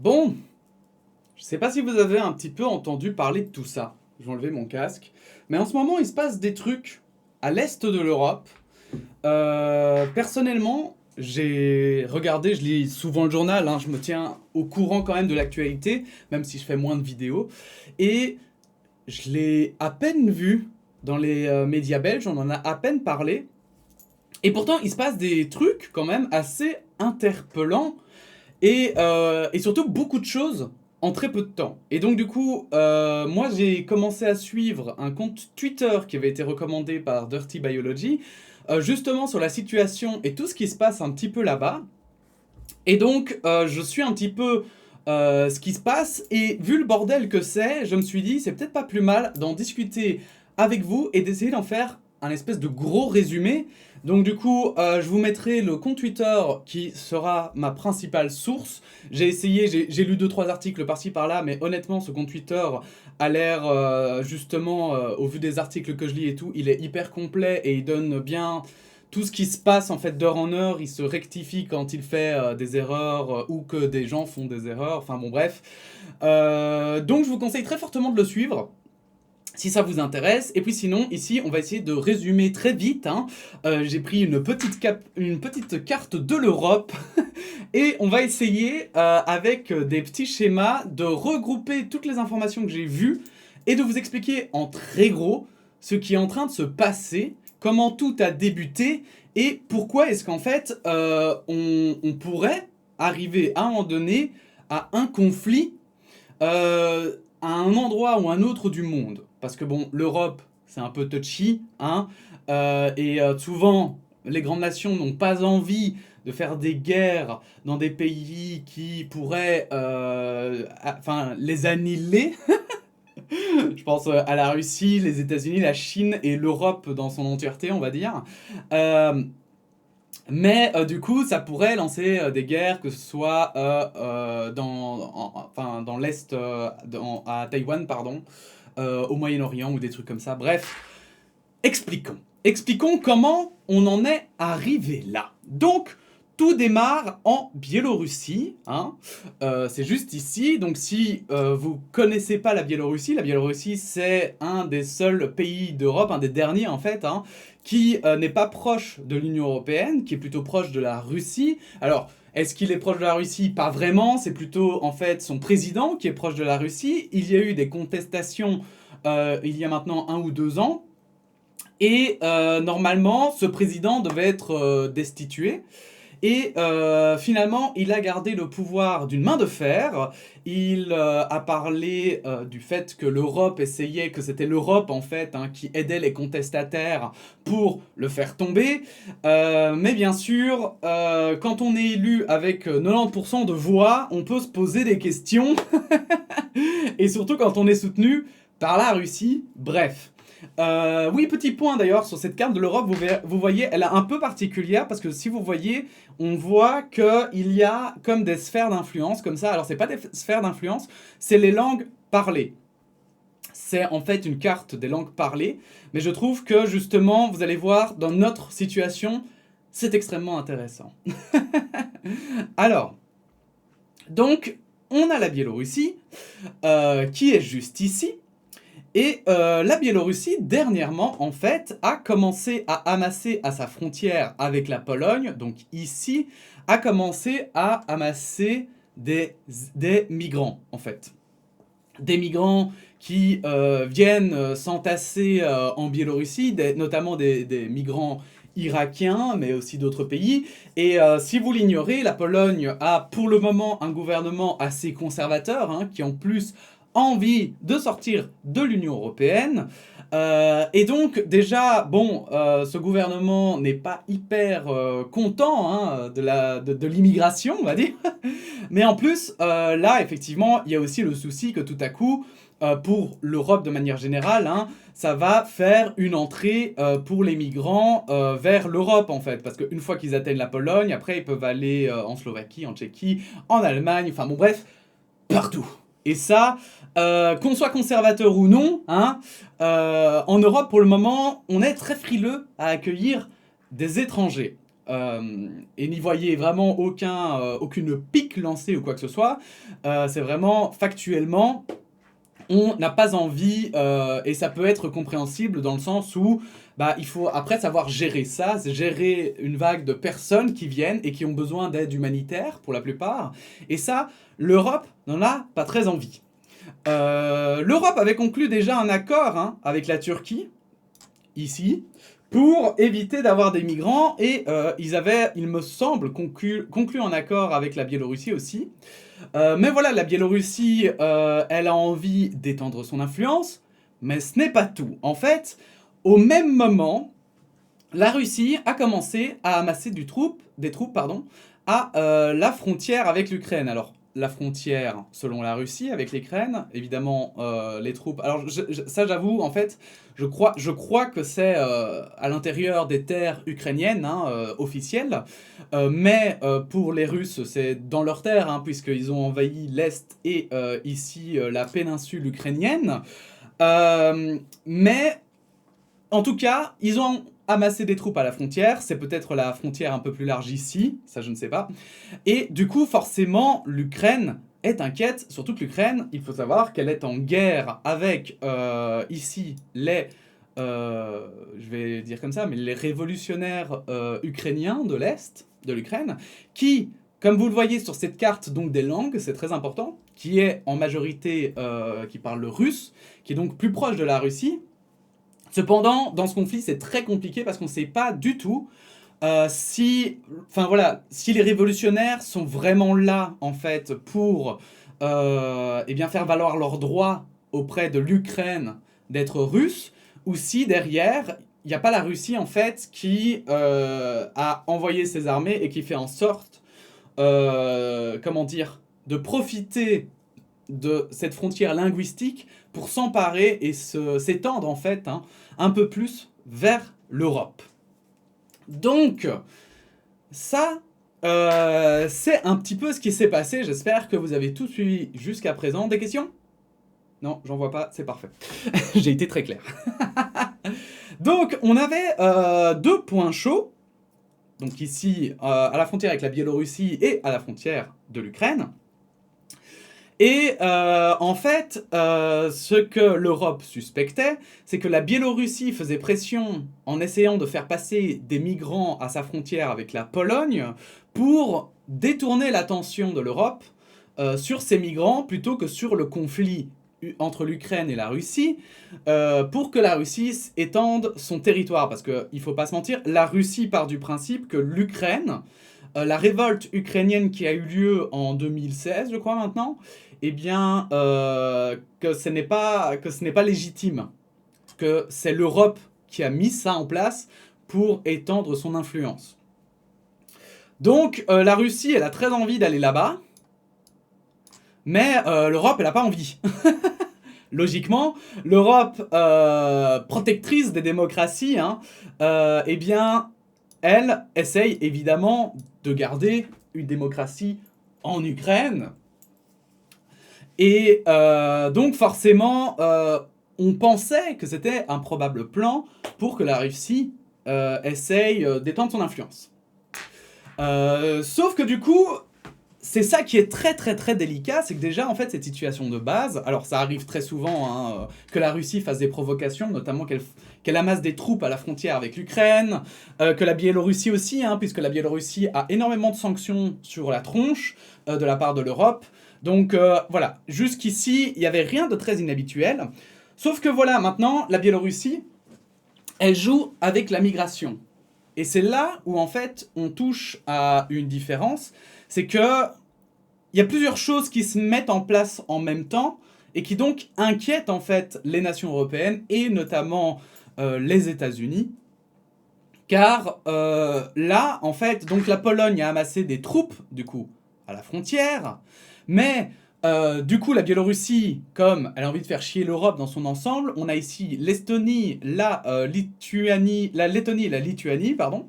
Bon, je sais pas si vous avez un petit peu entendu parler de tout ça. Je vais enlever mon casque. Mais en ce moment, il se passe des trucs à l'est de l'Europe. Personnellement, j'ai regardé, je lis souvent le journal, hein, je me tiens au courant quand même de l'actualité, même si je fais moins de vidéos. Et je l'ai à peine vu dans les médias belges, on en a à peine parlé. Et pourtant, il se passe des trucs quand même assez interpellants et surtout beaucoup de choses en très peu de temps. Et donc du coup, moi j'ai commencé à suivre un compte Twitter qui avait été recommandé par Dirty Biology, justement sur la situation et tout ce qui se passe un petit peu là-bas. Et donc je suis un petit peu ce qui se passe, et vu le bordel que c'est, je me suis dit c'est peut-être pas plus mal d'en discuter avec vous et d'essayer d'en faire un espèce de gros résumé. Donc du coup, je vous mettrai le compte Twitter qui sera ma principale source. J'ai essayé, j'ai lu 2-3 articles par-ci par-là, mais honnêtement, ce compte Twitter a l'air, justement, au vu des articles que je lis et tout, il est hyper complet et il donne bien tout ce qui se passe en fait d'heure en heure. Il se rectifie quand il fait des erreurs ou que des gens font des erreurs. Enfin bon, bref. Donc je vous conseille très fortement de le suivre si ça vous intéresse. Et puis sinon, ici, on va essayer de résumer très vite, hein. J'ai pris une petite carte de l'Europe et on va essayer, avec des petits schémas, de regrouper toutes les informations que j'ai vues et de vous expliquer en très gros ce qui est en train de se passer, comment tout a débuté et pourquoi est-ce qu'en fait, on pourrait arriver à un moment donné à un conflit à un endroit ou un autre du monde. Parce que bon, l'Europe, c'est un peu touchy, hein, souvent, les grandes nations n'ont pas envie de faire des guerres dans des pays qui pourraient les annihiler. Je pense à la Russie, les États-Unis, la Chine et l'Europe dans son entièreté, on va dire. Euh, du coup, ça pourrait lancer des guerres, que ce soit dans l'Est, à Taïwan, pardon, au Moyen-Orient ou des trucs comme ça. Bref, expliquons. Expliquons comment on en est arrivé là. Donc, tout démarre en Biélorussie, hein. C'est juste ici. Donc, si vous connaissez pas la Biélorussie c'est un des seuls pays d'Europe, un des derniers en fait, hein, qui n'est pas proche de l'Union Européenne, qui est plutôt proche de la Russie. Alors, est-ce qu'il est proche de la Russie? Pas vraiment, c'est plutôt en fait son président qui est proche de la Russie. Il y a eu des contestations il y a maintenant 1 ou 2 ans. Et normalement, ce président devait être destitué. Et finalement, il a gardé le pouvoir d'une main de fer. Il a parlé du fait que l'Europe essayait, que c'était l'Europe en fait, hein, qui aidait les contestataires pour le faire tomber. Mais bien sûr, quand on est élu avec 90% de voix, on peut se poser des questions. Et surtout quand on est soutenu par la Russie. Bref. Oui, petit point d'ailleurs sur cette carte de l'Europe, vous voyez, elle est un peu particulière parce que si vous voyez, on voit qu'il y a comme des sphères d'influence comme ça. Alors, c'est pas des sphères d'influence, c'est les langues parlées. C'est en fait une carte des langues parlées, mais je trouve que justement, vous allez voir, dans notre situation, c'est extrêmement intéressant. Alors, donc, on a la Biélorussie qui est juste ici. Et la Biélorussie, dernièrement, en fait, a commencé à amasser à sa frontière avec la Pologne, donc ici, a commencé à amasser des migrants, en fait. Des migrants qui viennent s'entasser en Biélorussie, notamment des migrants irakiens, mais aussi d'autres pays. Et si vous l'ignorez, la Pologne a pour le moment un gouvernement assez conservateur, hein, qui en plus envie de sortir de l'Union Européenne. Et donc déjà, bon, ce gouvernement n'est pas hyper content, hein, de l'immigration, on va dire. Mais en plus, là, effectivement, il y a aussi le souci que tout à coup, pour l'Europe de manière générale, hein, ça va faire une entrée pour les migrants vers l'Europe, en fait. Parce qu'une fois qu'ils atteignent la Pologne, après, ils peuvent aller en Slovaquie, en Tchéquie, en Allemagne, enfin bon, bref, partout. Et ça, qu'on soit conservateur ou non, hein, en Europe, pour le moment, on est très frileux à accueillir des étrangers. et n'y voyez vraiment aucune pique lancée ou quoi que ce soit. C'est vraiment factuellement, on n'a pas envie, et ça peut être compréhensible dans le sens où bah, il faut après savoir gérer ça, gérer une vague de personnes qui viennent et qui ont besoin d'aide humanitaire pour la plupart. Et ça, l'Europe n'en a pas très envie. L'Europe avait conclu déjà un accord hein, avec la Turquie, ici, pour éviter d'avoir des migrants, et ils avaient, il me semble, conclu un accord avec la Biélorussie aussi. Mais voilà, la Biélorussie, elle a envie d'étendre son influence, mais ce n'est pas tout. En fait, au même moment, la Russie a commencé à amasser des troupes à la frontière avec l'Ukraine. Alors, la frontière, selon la Russie, avec l'Ukraine, évidemment, les troupes... Alors, ça, j'avoue, en fait, je crois que c'est à l'intérieur des terres ukrainiennes, hein, officielles, mais pour les Russes, c'est dans leurs terres, hein, puisqu'ils ont envahi l'Est et ici la péninsule ukrainienne. Mais en tout cas, ils ont amassé des troupes à la frontière. C'est peut-être la frontière un peu plus large ici, ça je ne sais pas. Et du coup, forcément, l'Ukraine est inquiète. Surtout que l'Ukraine, il faut savoir qu'elle est en guerre avec, ici, je vais dire comme ça, mais les révolutionnaires ukrainiens de l'Est, de l'Ukraine, qui, comme vous le voyez sur cette carte donc des langues, c'est très important, qui est en majorité, qui parle le russe, qui est donc plus proche de la Russie. Cependant, dans ce conflit, c'est très compliqué parce qu'on ne sait pas du tout si les révolutionnaires sont vraiment là, en fait, pour eh bien, faire valoir leurs droits auprès de l'Ukraine d'être russe, ou si derrière, il n'y a pas la Russie, en fait, qui a envoyé ses armées et qui fait en sorte, comment dire, de profiter de cette frontière linguistique pour s'emparer et s'étendre en fait hein, un peu plus vers l'Europe. Donc, ça, c'est un petit peu ce qui s'est passé. J'espère que vous avez tout suivi jusqu'à présent. Des questions? Non, j'en vois pas, c'est parfait. J'ai été très clair. Donc, on avait deux points chauds. Donc ici, à la frontière avec la Biélorussie et à la frontière de l'Ukraine. Et en fait, ce que l'Europe suspectait, c'est que la Biélorussie faisait pression en essayant de faire passer des migrants à sa frontière avec la Pologne pour détourner l'attention de l'Europe sur ces migrants plutôt que sur le conflit entre l'Ukraine et la Russie, pour que la Russie étende son territoire. Parce qu'il ne faut pas se mentir, la Russie part du principe que l'Ukraine, la révolte ukrainienne qui a eu lieu en 2016, je crois maintenant, eh bien, que ce n'est pas légitime, que c'est l'Europe qui a mis ça en place pour étendre son influence. Donc, la Russie, elle a très envie d'aller là-bas, mais l'Europe, elle n'a pas envie. Logiquement, l'Europe, protectrice des démocraties, hein, eh bien, elle essaye évidemment de garder une démocratie en Ukraine. Et donc forcément, on pensait que c'était un probable plan pour que la Russie essaye d'étendre son influence. Sauf que du coup, c'est ça qui est très très très délicat, c'est que déjà en fait cette situation de base, alors ça arrive très souvent hein, que la Russie fasse des provocations, notamment qu'elle amasse des troupes à la frontière avec l'Ukraine, que la Biélorussie aussi, hein, puisque la Biélorussie a énormément de sanctions sur la tronche de la part de l'Europe. Donc voilà, jusqu'ici, il n'y avait rien de très inhabituel. Sauf que voilà, maintenant, la Biélorussie, elle joue avec la migration. Et c'est là où en fait, on touche à une différence, c'est que il y a plusieurs choses qui se mettent en place en même temps et qui donc inquiètent en fait les nations européennes et notamment les États-Unis. Car là, en fait, donc la Pologne a amassé des troupes, du coup, à la frontière, mais du coup, la Biélorussie, comme elle a envie de faire chier l'Europe dans son ensemble, on a ici l'Estonie, la Lettonie et la Lituanie, pardon.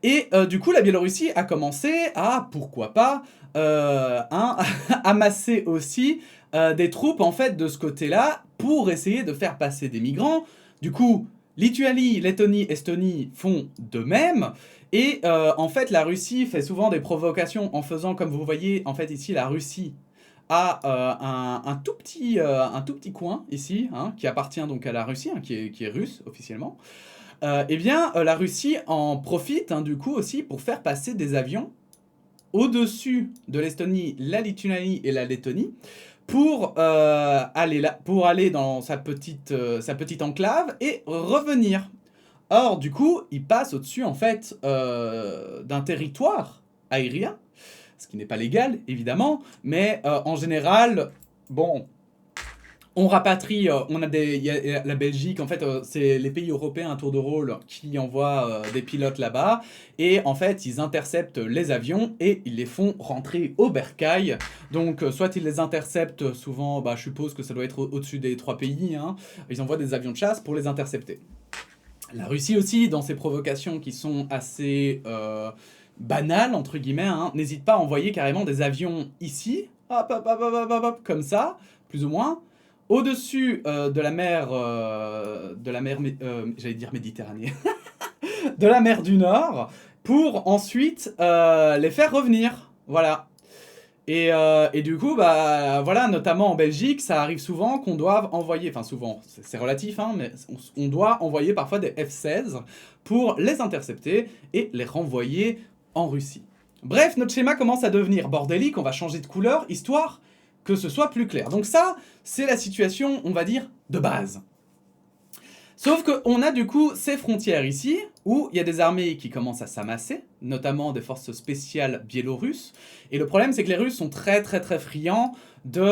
Et du coup, la Biélorussie a commencé à, pourquoi pas, amasser aussi des troupes en fait de ce côté-là pour essayer de faire passer des migrants. Du coup, Lituanie, Lettonie, Estonie font de même. Et en fait, la Russie fait souvent des provocations en faisant, comme vous voyez, en fait, ici, la Russie a un tout petit coin, ici, hein, qui appartient donc à la Russie, hein, qui est russe, officiellement. Eh bien, la Russie en profite, hein, du coup, aussi, pour faire passer des avions au-dessus de l'Estonie, la Lituanie et la Lettonie, pour aller dans sa petite enclave et revenir. Or, du coup, il passe au-dessus, en fait, d'un territoire aérien, ce qui n'est pas légal, évidemment, mais en général, bon, on rapatrie, il y a la Belgique, en fait, c'est les pays européens à tour de rôle qui envoient des pilotes là-bas, et en fait, ils interceptent les avions et ils les font rentrer au bercail. Donc, soit ils les interceptent, souvent, bah, je suppose que ça doit être au-dessus des 3 pays, hein, ils envoient des avions de chasse pour les intercepter. La Russie aussi, dans ses provocations qui sont assez banales, entre guillemets, hein, n'hésite pas à envoyer carrément des avions ici, hop, hop, hop, hop, hop, hop, comme ça, plus ou moins, au-dessus de la mer, j'allais dire Méditerranée, de la mer du Nord, pour ensuite les faire revenir. Voilà. Et du coup, bah, voilà, notamment en Belgique, ça arrive souvent qu'on doive envoyer, enfin souvent, c'est relatif, hein, mais on doit envoyer parfois des F-16 pour les intercepter et les renvoyer en Russie. Bref, notre schéma commence à devenir bordélique, on va changer de couleur, histoire que ce soit plus clair. Donc ça, c'est la situation, on va dire, de base. Sauf qu'on a du coup ces frontières ici, où il y a des armées qui commencent à s'amasser, notamment des forces spéciales biélorusses. Et le problème, c'est que les Russes sont très très très friands de,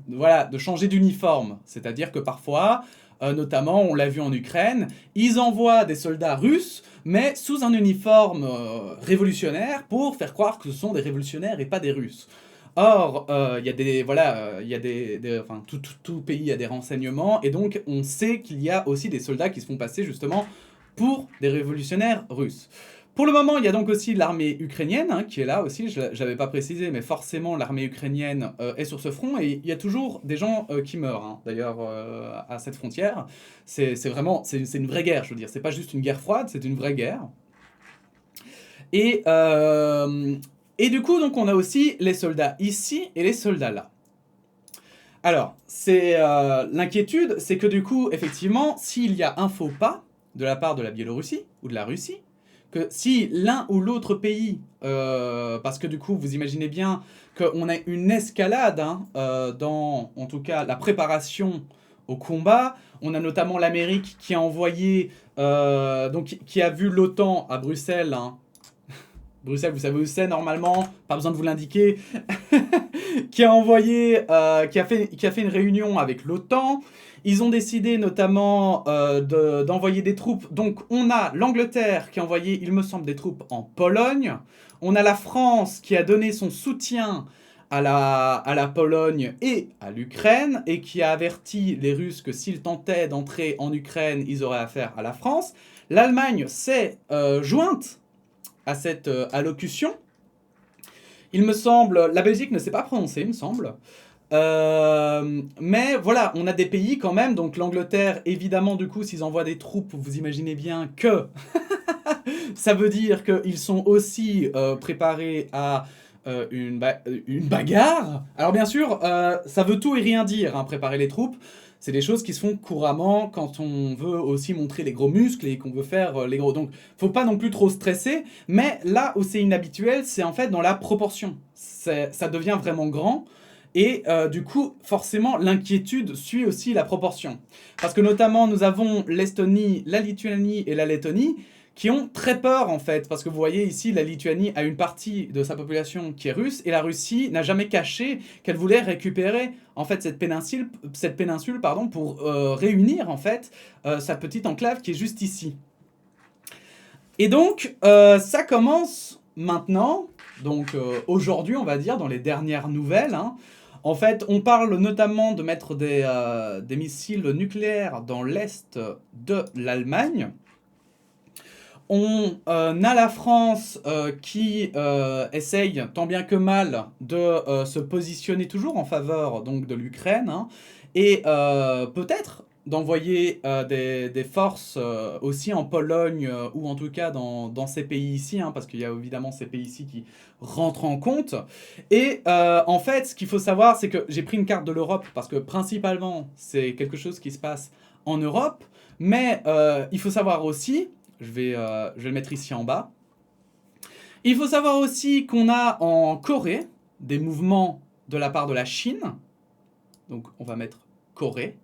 voilà, de changer d'uniforme. C'est-à-dire que parfois, notamment on l'a vu en Ukraine, ils envoient des soldats russes, mais sous un uniforme révolutionnaire pour faire croire que ce sont des révolutionnaires et pas des Russes. Or, il y a des, voilà, il y a enfin, tout pays a des renseignements, et donc on sait qu'il y a aussi des soldats qui se font passer justement pour des révolutionnaires russes. Pour le moment, il y a donc aussi l'armée ukrainienne, hein, qui est là aussi, je n'avais pas précisé, mais forcément l'armée ukrainienne est sur ce front, et il y a toujours des gens qui meurent, hein, d'ailleurs, à cette frontière. C'est vraiment, c'est une vraie guerre, je veux dire, c'est pas juste une guerre froide, c'est une vraie guerre. Et, et du coup, donc, on a aussi les soldats ici et les soldats là. Alors, l'inquiétude, c'est que du coup, effectivement, s'il y a un faux pas de la part de la Biélorussie ou de la Russie, que si l'un ou l'autre pays, parce que du coup, vous imaginez bien qu'on a une escalade, hein, dans, en tout cas, la préparation au combat. On a notamment l'Amérique qui a envoyé, donc qui a vu l'OTAN à Bruxelles, hein. Bruxelles, vous savez où c'est normalement, pas besoin de vous l'indiquer, qui a envoyé, qui a fait une réunion avec l'OTAN. Ils ont décidé notamment d'envoyer des troupes. Donc on a l'Angleterre qui a envoyé, il me semble, des troupes en Pologne. On a la France qui a donné son soutien à la Pologne et à l'Ukraine, et qui a averti les Russes que s'ils tentaient d'entrer en Ukraine, ils auraient affaire à la France. L'Allemagne s'est jointe à cette allocution. Il me semble, la Belgique ne s'est pas prononcée, il me semble. Mais voilà, on a des pays quand même, donc l'Angleterre, évidemment, du coup, s'ils envoient des troupes, vous imaginez bien que ça veut dire qu'ils sont aussi préparés à une bagarre. Alors bien sûr, ça veut tout et rien dire, hein, préparer les troupes. C'est des choses qui se font couramment quand on veut aussi montrer les gros muscles et qu'on veut faire les gros. Donc, faut pas non plus trop stresser. Mais là où c'est inhabituel, c'est en fait dans la proportion. Ça devient vraiment grand. Et du coup, forcément, l'inquiétude suit aussi la proportion. Parce que notamment, nous avons l'Estonie, la Lituanie et la Lettonie qui ont très peur en fait, parce que vous voyez ici, la Lituanie a une partie de sa population qui est russe, et la Russie n'a jamais caché qu'elle voulait récupérer en fait cette péninsule pardon, pour réunir en fait sa petite enclave qui est juste ici. Et donc, ça commence maintenant, donc aujourd'hui on va dire, dans les dernières nouvelles, hein. En fait, on parle notamment de mettre des missiles nucléaires dans l'est de l'Allemagne. On a la France qui essaye tant bien que mal de se positionner toujours en faveur donc, de l'Ukraine, hein, et peut-être d'envoyer des forces aussi en Pologne ou en tout cas dans ces pays ici, hein, parce qu'il y a évidemment ces pays ici qui rentrent en compte. Et en fait, ce qu'il faut savoir, c'est que j'ai pris une carte de l'Europe parce que principalement, c'est quelque chose qui se passe en Europe. Mais il faut savoir aussi, je vais le mettre ici en bas, il faut savoir aussi qu'on a en Corée des mouvements de la part de la Chine. Donc on va mettre Corée.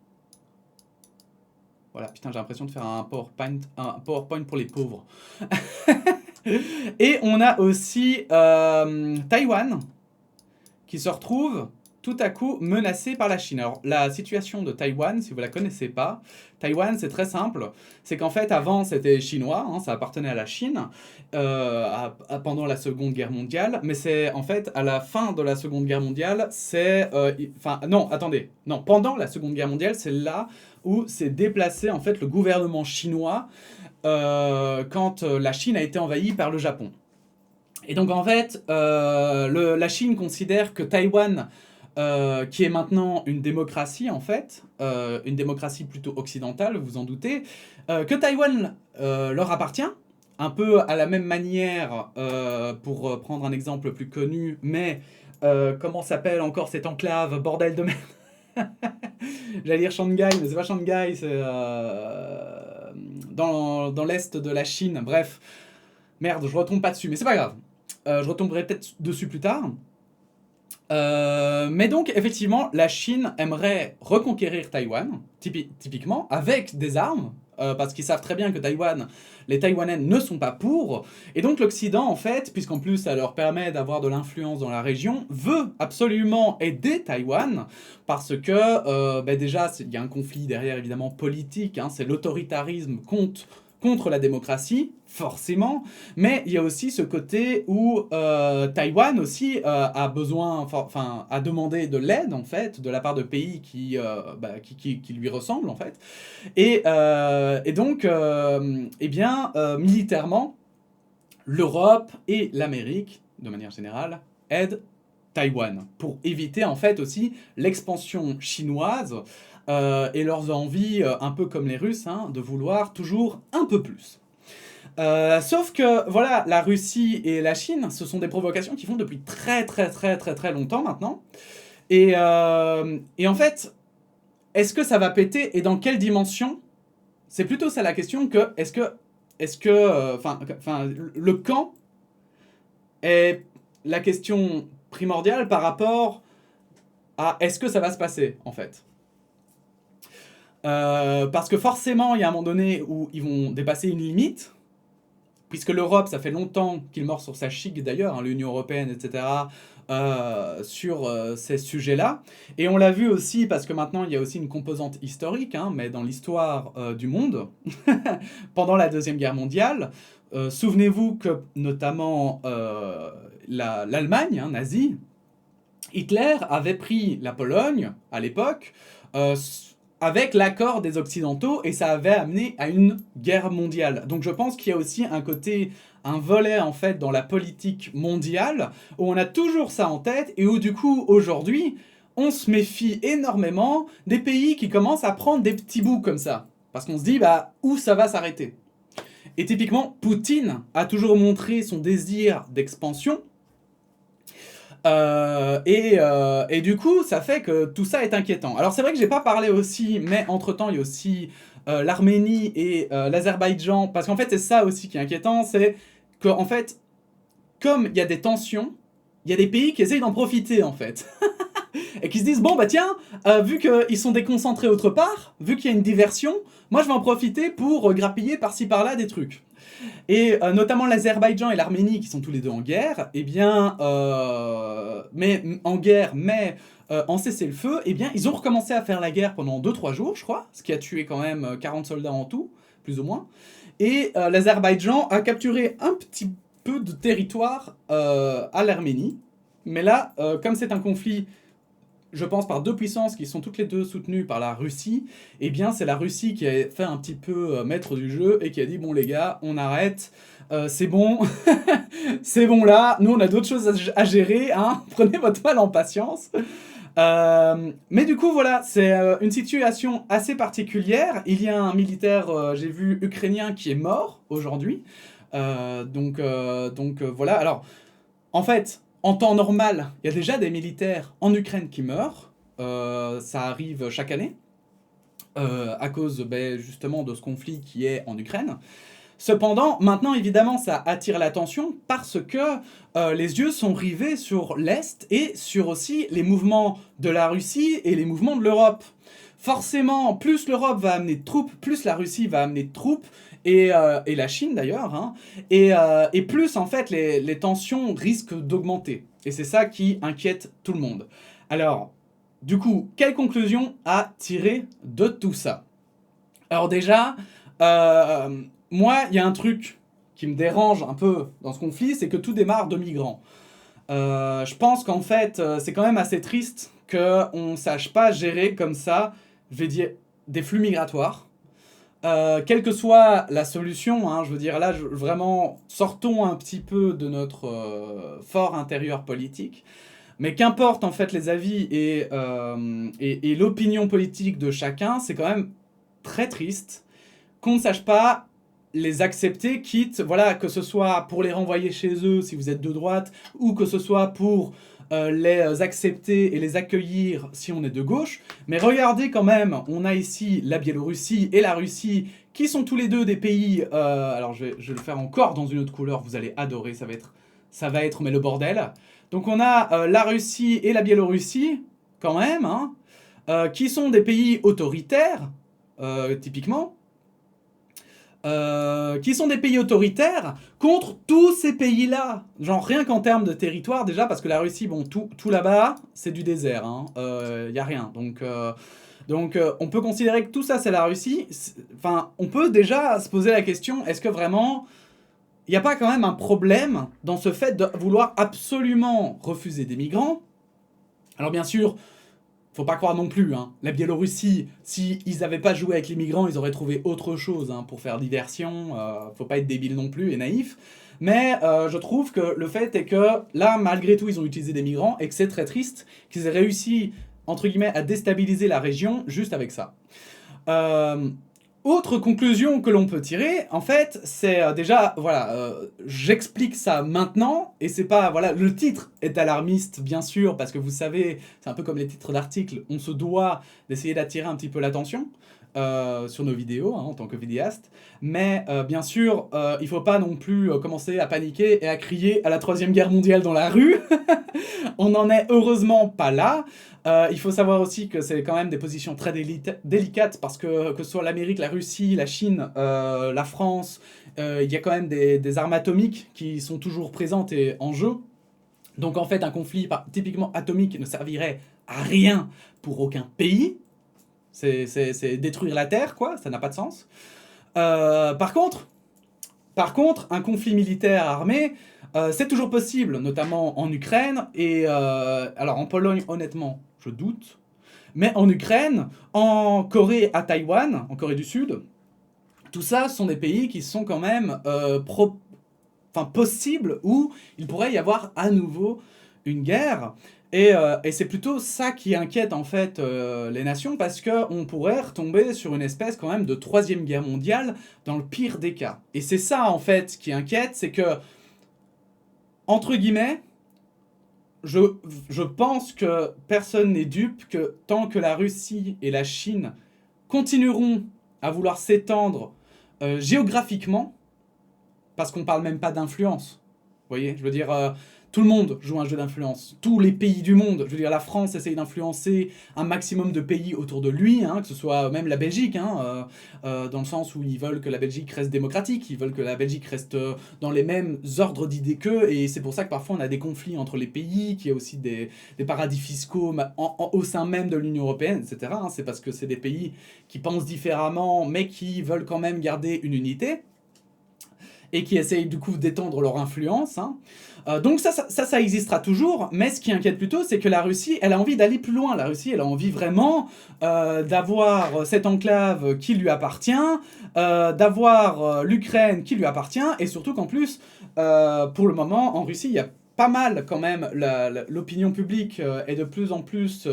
Voilà, putain, j'ai l'impression de faire un PowerPoint pour les pauvres. Et on a aussi Taïwan qui se retrouve tout à coup menacé par la Chine. Alors, la situation de Taïwan, si vous ne la connaissez pas, Taïwan, c'est très simple. C'est qu'en fait, avant, c'était chinois, hein, ça appartenait à la Chine pendant la Seconde Guerre mondiale. Mais c'est, en fait, à la fin de la Seconde Guerre mondiale, pendant la Seconde Guerre mondiale, c'est là où s'est déplacé, en fait, le gouvernement chinois quand la Chine a été envahie par le Japon. Et donc, en fait, la Chine considère que Taïwan, qui est maintenant une démocratie en fait, une démocratie plutôt occidentale, vous vous en doutez, que Taïwan leur appartient, un peu à la même manière, pour prendre un exemple plus connu, mais comment s'appelle encore cette enclave, bordel de merde. J'allais dire Shanghai, mais c'est pas Shanghai, c'est dans l'est de la Chine, bref. Merde, je retombe pas dessus, mais c'est pas grave. Je retomberai peut-être dessus plus tard. Mais donc, effectivement, la Chine aimerait reconquérir Taïwan, typiquement, avec des armes, parce qu'ils savent très bien que les Taïwanais ne sont pas pour. Et donc l'Occident, en fait, puisqu'en plus ça leur permet d'avoir de l'influence dans la région, veut absolument aider Taïwan, parce que déjà, il y a un conflit derrière, évidemment, politique, hein, c'est l'autoritarisme contre la démocratie, forcément, mais il y a aussi ce côté où Taïwan aussi a demandé de l'aide, en fait, de la part de pays qui lui ressemblent, en fait. Et donc, militairement, l'Europe et l'Amérique, de manière générale, aident Taïwan, pour éviter, en fait, aussi l'expansion chinoise et leurs envies, un peu comme les Russes, hein, de vouloir toujours un peu plus. Sauf que, voilà, la Russie et la Chine, ce sont des provocations qui font depuis très longtemps maintenant. Et en fait, est-ce que ça va péter et dans quelle dimension? C'est plutôt ça la question que, le quand est la question primordiale par rapport à est-ce que ça va se passer, en fait. Parce que forcément, il y a un moment donné où ils vont dépasser une limite, puisque l'Europe, ça fait longtemps qu'il mord sur sa chic d'ailleurs, hein, l'Union Européenne, etc., sur ces sujets-là. Et on l'a vu aussi, parce que maintenant, il y a aussi une composante historique, hein, mais dans l'histoire du monde, pendant la Deuxième Guerre mondiale, souvenez-vous que, notamment, l'Allemagne, hein, nazie, Hitler avait pris la Pologne, à l'époque, avec l'accord des Occidentaux, et ça avait amené à une guerre mondiale. Donc je pense qu'il y a aussi un volet en fait dans la politique mondiale, où on a toujours ça en tête, et où du coup, aujourd'hui, on se méfie énormément des pays qui commencent à prendre des petits bouts comme ça. Parce qu'on se dit, où ça va s'arrêter? Et typiquement, Poutine a toujours montré son désir d'expansion, et du coup, ça fait que tout ça est inquiétant. Alors c'est vrai que j'ai pas parlé aussi, mais entre-temps, il y a aussi l'Arménie et l'Azerbaïdjan, parce qu'en fait, c'est ça aussi qui est inquiétant, c'est que, en fait, comme il y a des tensions, il y a des pays qui essayent d'en profiter, en fait. Et qui se disent, bon, tiens, vu qu'ils sont déconcentrés autre part, vu qu'il y a une diversion, moi, je vais en profiter pour grappiller par-ci, par-là des trucs. Et notamment l'Azerbaïdjan et l'Arménie, qui sont tous les deux en guerre, en cessez-le-feu, ils ont recommencé à faire la guerre pendant 2-3 jours, je crois, ce qui a tué quand même 40 soldats en tout, plus ou moins. Et l'Azerbaïdjan a capturé un petit peu de territoire à l'Arménie. Mais là, comme c'est un conflit, je pense, par deux puissances qui sont toutes les deux soutenues par la Russie, c'est la Russie qui a fait un petit peu maître du jeu et qui a dit, bon les gars, on arrête, c'est bon, c'est bon là, nous on a d'autres choses à gérer, hein, prenez votre mal en patience. Mais du coup, voilà, c'est une situation assez particulière. Il y a un militaire, j'ai vu, ukrainien qui est mort aujourd'hui. Voilà. Alors, en fait, en temps normal, il y a déjà des militaires en Ukraine qui meurent. Ça arrive chaque année, à cause justement de ce conflit qui est en Ukraine. Cependant, maintenant, évidemment, ça attire l'attention parce que les yeux sont rivés sur l'Est et sur aussi les mouvements de la Russie et les mouvements de l'Europe. Forcément, plus l'Europe va amener de troupes, plus la Russie va amener de troupes, et la Chine d'ailleurs, hein, et plus en fait les tensions risquent d'augmenter. Et c'est ça qui inquiète tout le monde. Alors, du coup, quelle conclusion à tirer de tout ça? Alors déjà, moi, il y a un truc qui me dérange un peu dans ce conflit, c'est que tout démarre de migrants. Je pense qu'en fait, c'est quand même assez triste qu'on ne sache pas gérer comme ça, je vais dire, des flux migratoires. Quelle que soit la solution, hein, je veux dire, là, vraiment, sortons un petit peu de notre fort intérieur politique. Mais qu'importe en fait les avis et l'opinion politique de chacun, c'est quand même très triste qu'on ne sache pas les accepter, quitte, voilà, que ce soit pour les renvoyer chez eux si vous êtes de droite, ou que ce soit pour les accepter et les accueillir si on est de gauche. Mais regardez quand même, on a ici la Biélorussie et la Russie, qui sont tous les deux des pays... alors je vais le faire encore dans une autre couleur, vous allez adorer, ça va être mais le bordel. Donc on a la Russie et la Biélorussie, quand même, hein, qui sont des pays autoritaires, typiquement, qui sont des pays autoritaires contre tous ces pays-là. Genre rien qu'en termes de territoire, déjà, parce que la Russie, bon, tout là-bas, c'est du désert, hein, y a rien. Donc on peut considérer que tout ça, c'est la Russie. Enfin, on peut déjà se poser la question, est-ce que vraiment... Il n'y a pas quand même un problème dans ce fait de vouloir absolument refuser des migrants? Alors bien sûr, faut pas croire non plus, hein. La Biélorussie, s'ils n'avaient pas joué avec les migrants, ils auraient trouvé autre chose, hein, pour faire diversion. Faut pas être débile non plus et naïf. Mais je trouve que le fait est que là, malgré tout, ils ont utilisé des migrants et que c'est très triste qu'ils aient réussi, entre guillemets, à déstabiliser la région juste avec ça. Autre conclusion que l'on peut tirer, en fait, c'est déjà, voilà, j'explique ça maintenant, et c'est pas, voilà, le titre est alarmiste, bien sûr, parce que vous savez, c'est un peu comme les titres d'articles, on se doit d'essayer d'attirer un petit peu l'attention sur nos vidéos, hein, en tant que vidéaste, mais bien sûr, il faut pas non plus commencer à paniquer et à crier à la Troisième Guerre mondiale dans la rue. On n'en est heureusement pas là. Il faut savoir aussi que c'est quand même des positions très délicates parce que ce soit l'Amérique, la Russie, la Chine, la France, il y a quand même des armes atomiques qui sont toujours présentes et en jeu. Donc en fait, un conflit typiquement atomique ne servirait à rien pour aucun pays. C'est détruire la Terre, quoi, ça n'a pas de sens. Par contre, un conflit militaire armé, c'est toujours possible, notamment en Ukraine, et alors en Pologne, honnêtement, je doute, mais en Ukraine, en Corée, à Taïwan, en Corée du Sud, tout ça sont des pays qui sont quand même possibles où il pourrait y avoir à nouveau une guerre. Et c'est plutôt ça qui inquiète en fait les nations parce qu'on pourrait retomber sur une espèce quand même de troisième guerre mondiale dans le pire des cas. Et c'est ça en fait qui inquiète, c'est que, entre guillemets, je pense que personne n'est dupe que tant que la Russie et la Chine continueront à vouloir s'étendre géographiquement, parce qu'on parle même pas d'influence, vous voyez, je veux dire... tout le monde joue un jeu d'influence. Tous les pays du monde, je veux dire, la France essaye d'influencer un maximum de pays autour de lui, hein, que ce soit même la Belgique, hein, dans le sens où ils veulent que la Belgique reste démocratique, ils veulent que la Belgique reste dans les mêmes ordres d'idées qu'eux, et c'est pour ça que parfois on a des conflits entre les pays, qu'il y a aussi des paradis fiscaux au sein même de l'Union Européenne, etc. Hein, c'est parce que c'est des pays qui pensent différemment, mais qui veulent quand même garder une unité, et qui essayent du coup d'étendre leur influence, hein. Donc ça existera toujours, mais ce qui inquiète plutôt, c'est que la Russie, elle a envie d'aller plus loin. La Russie, elle a envie vraiment d'avoir cette enclave qui lui appartient, d'avoir l'Ukraine qui lui appartient, et surtout qu'en plus, pour le moment, en Russie, il y a pas mal quand même, l'opinion publique est de plus en plus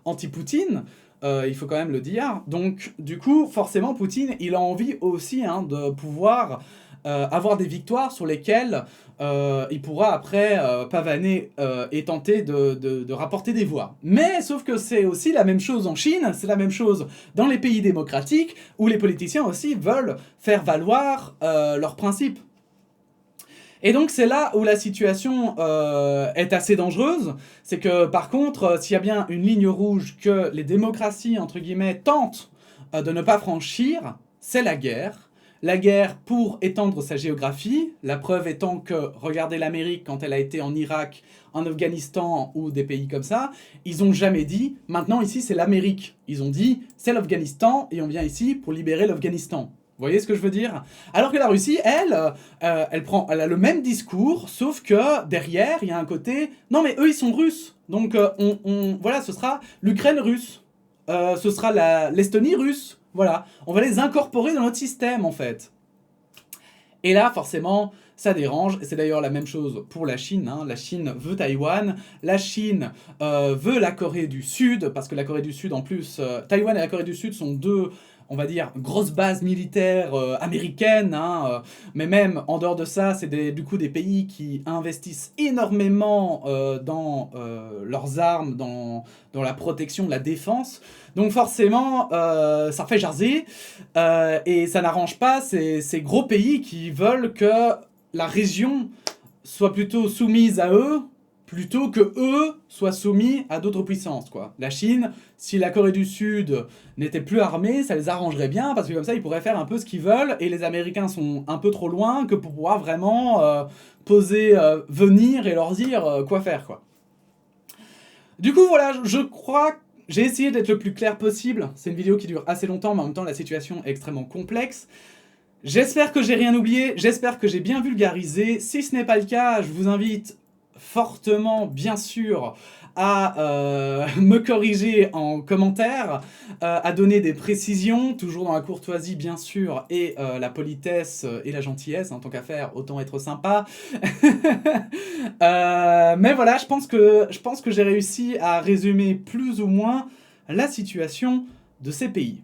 anti-Poutine, il faut quand même le dire. Donc du coup, forcément, Poutine, il a envie aussi de pouvoir avoir des victoires sur lesquelles il pourra après pavaner et tenter de rapporter des voix. Mais sauf que c'est aussi la même chose en Chine, c'est la même chose dans les pays démocratiques, où les politiciens aussi veulent faire valoir leurs principes. Et donc c'est là où la situation est assez dangereuse, c'est que par contre, s'il y a bien une ligne rouge que les démocraties, entre guillemets, tentent de ne pas franchir, c'est la guerre. La guerre pour étendre sa géographie, la preuve étant que, regardez l'Amérique quand elle a été en Irak, en Afghanistan ou des pays comme ça, ils ont jamais dit « maintenant ici c'est l'Amérique ». Ils ont dit « c'est l'Afghanistan et on vient ici pour libérer l'Afghanistan ». Vous voyez ce que je veux dire? Alors que la Russie, elle a le même discours, sauf que derrière, il y a un côté « non mais eux ils sont russes, donc voilà, ce sera l'Ukraine russe, ce sera l'Estonie russe ». Voilà, on va les incorporer dans notre système en fait. Et là, forcément, ça dérange. C'est d'ailleurs la même chose pour la Chine. Hein. La Chine veut Taïwan, la Chine veut la Corée du Sud, parce que la Corée du Sud, en plus, Taïwan et la Corée du Sud sont deux, on va dire, grosses bases militaires américaines. Hein, mais même en dehors de ça, c'est du coup des pays qui investissent énormément dans leurs armes, dans la protection, la défense. Donc forcément, ça fait jaser, et ça n'arrange pas ces gros pays qui veulent que la région soit plutôt soumise à eux, plutôt que eux soient soumis à d'autres puissances, quoi. La Chine, si la Corée du Sud n'était plus armée, ça les arrangerait bien, parce que comme ça, ils pourraient faire un peu ce qu'ils veulent, et les Américains sont un peu trop loin que pour pouvoir vraiment venir et leur dire quoi faire, quoi. Du coup, voilà, je crois que j'ai essayé d'être le plus clair possible. C'est une vidéo qui dure assez longtemps, mais en même temps, la situation est extrêmement complexe. J'espère que j'ai rien oublié, j'espère que j'ai bien vulgarisé. Si ce n'est pas le cas, je vous invite fortement, bien sûr, à me corriger en commentaire, à donner des précisions, toujours dans la courtoisie, bien sûr, et la politesse et la gentillesse, en tant qu'à faire, autant être sympa. Mais voilà, je pense que j'ai réussi à résumer plus ou moins la situation de ces pays.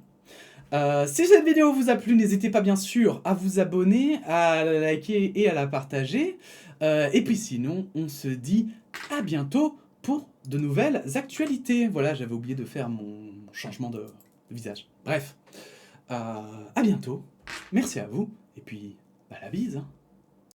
Si cette vidéo vous a plu, n'hésitez pas bien sûr à vous abonner, à la liker et à la partager. Et puis sinon, on se dit à bientôt pour de nouvelles actualités. Voilà, j'avais oublié de faire mon changement de visage. Bref, à bientôt. Merci à vous. Et puis, la bise. Hein.